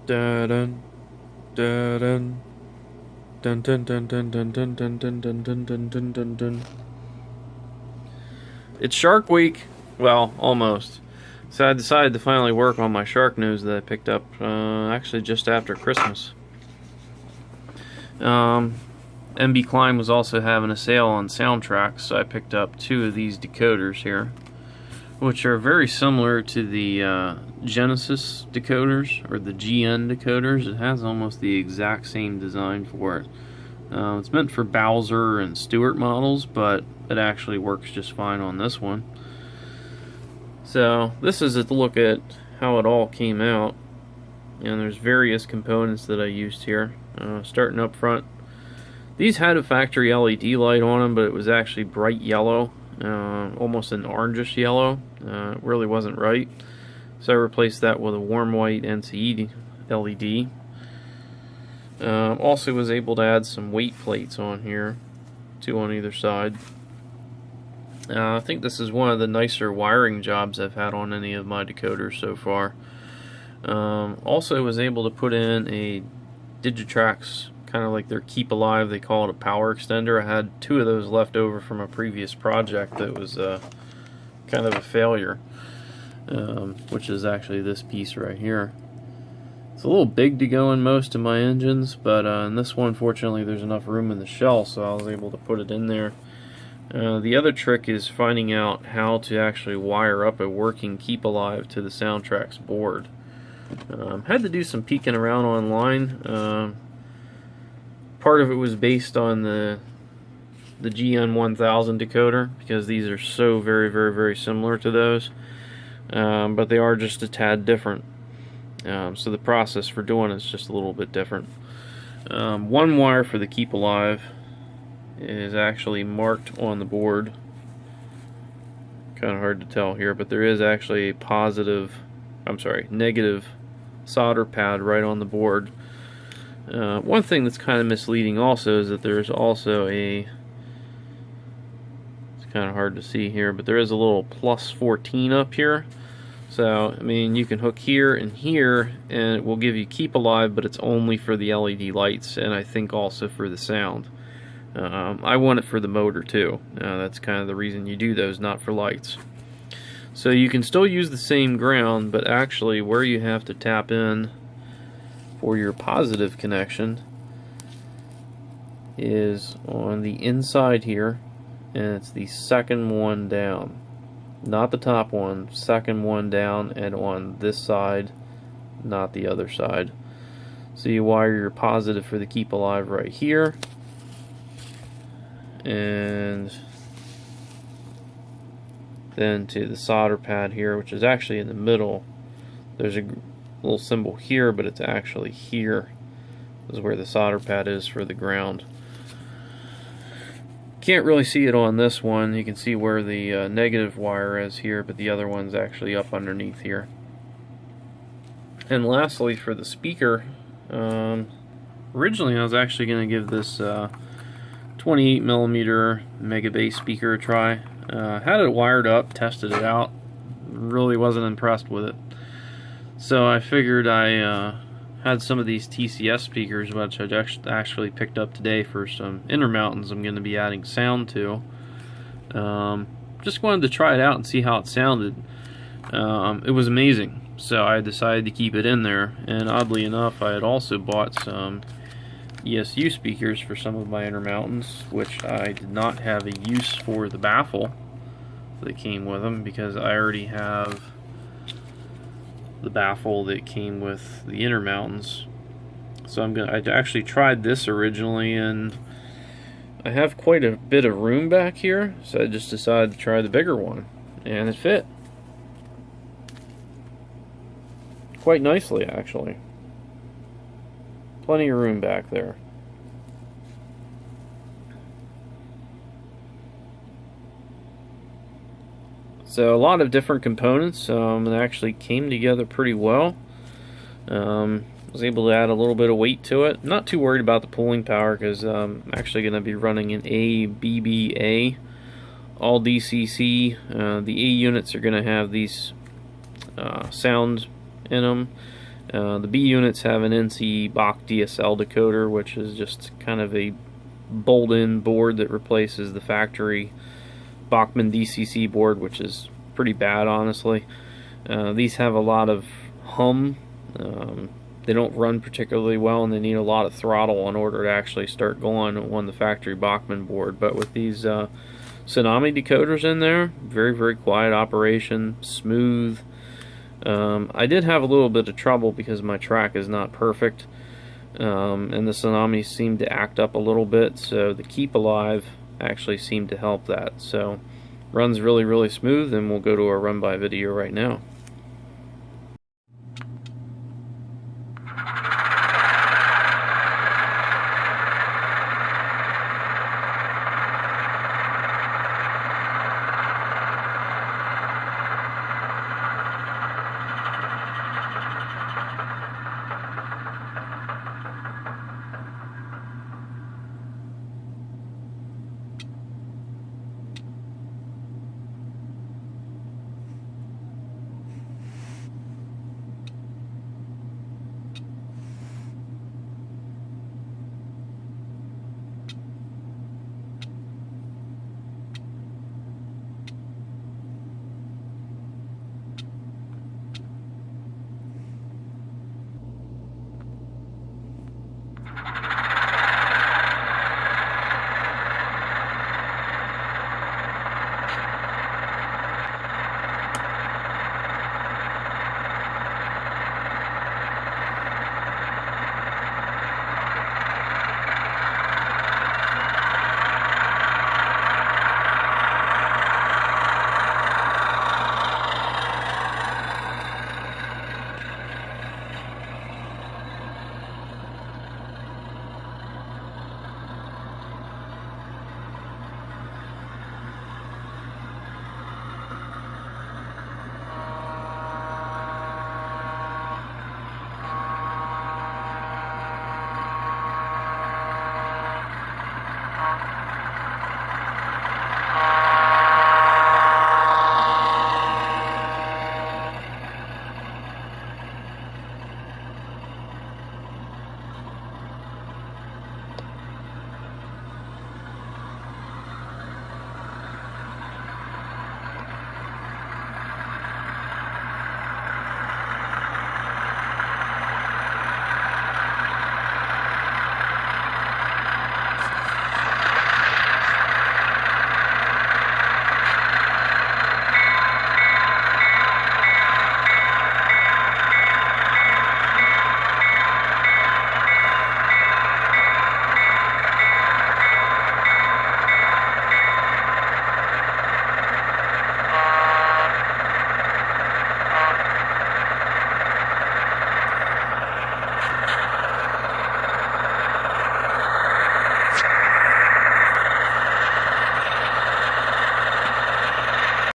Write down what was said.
Dun dun dun dun dun dun dun dun dun dun dun dun dun dun dun dun dun. It's Shark Week. Well, almost. So I decided to finally work on my Sharknose that I picked up actually just after Christmas. MB Klein was also having a sale on Soundtraxx, so I picked up 2 of these decoders here, which are very similar to the Genesis decoders, or the GN decoders. It has almost the exact same design for it. It's meant for Bowser and Stewart models, but it actually works just fine on this one. So this is a look at how it all came out, and there's various components that I used here. Starting up front, these had a factory LED light on them, but it was actually bright yellow, almost an orangish yellow. It really wasn't right, so I replaced that with a warm white NCE LED. Also was able to add some weight plates on here, 2 on either side. I think this is one of the nicer wiring jobs I've had on any of my decoders so far. Also was able to put in a Digitrax, kind of like their Keep Alive, they call it a power extender. I had 2 of those left over from a previous project that was kind of a failure, which is actually this piece right here. It's a little big to go in most of my engines, but in this one, fortunately, there's enough room in the shell, so I was able to put it in there. The other trick is finding out how to actually wire up a working Keep Alive to the Soundtraxx board. Had to do some peeking around online. Part of it was based on the BW-1000 decoder, because these are so very similar to those, but they are just a tad different. So the process for doing it is just a little bit different. One wire for the Keep Alive is actually marked on the board. Kind of hard to tell here, but there is actually a negative solder pad right on the board. One thing that's kind of misleading also is that there's also it's kind of hard to see here, but there is a little plus 14 up here. So, I mean, you can hook here and here, and it will give you Keep Alive, but it's only for the LED lights, and I think also for the sound. I want it for the motor too. That's kind of the reason you do those, not for lights. So you can still use the same ground, but actually where you have to tap in for your positive connection is on the inside here, and it's the second one down. Not the top one, second one down, and on this side, not the other side. So you wire your positive for the Keep Alive right here, and then to the solder pad here, which is actually in the middle. There's a little symbol here, but it's actually here. This is where the solder pad is for the ground. Can't really see it on this one. You can see where the negative wire is here, but the other one's actually up underneath here. And lastly, for the speaker, originally I was actually going to give this 28mm mega bass speaker a try. Had it wired up, tested it out, really wasn't impressed with it. So I figured I had some of these TCS speakers, which I actually picked up today for some intermountains I'm going to be adding sound to. Just wanted to try it out and see how it sounded. It was amazing, so I decided to keep it in there. And oddly enough, I had also bought some ESU speakers for some of my intermountains, which I did not have a use for the baffle that came with them, because I already have the baffle that came with the Intermountains. So I actually tried this originally, and I have quite a bit of room back here, so I just decided to try the bigger one, and it fit quite nicely actually. Plenty of room back there. So a lot of different components, it actually came together pretty well. Was able to add a little bit of weight to it. Not too worried about the pulling power, because I'm actually going to be running an ABBA, all DCC. The A units are going to have these sound in them, The B units have an NC Bach DSL decoder, which is just kind of a bolt-in board that replaces the factory Bachmann DCC board, which is pretty bad, honestly. These have a lot of hum. They don't run particularly well, and they need a lot of throttle in order to actually start going on the factory Bachmann board. But with these Tsunami decoders in there, very, very quiet operation, smooth. I did have a little bit of trouble because my track is not perfect, and the Tsunami seemed to act up a little bit, so the Keep Alive actually seemed to help that. So runs really, really smooth, and we'll go to a run by video right now.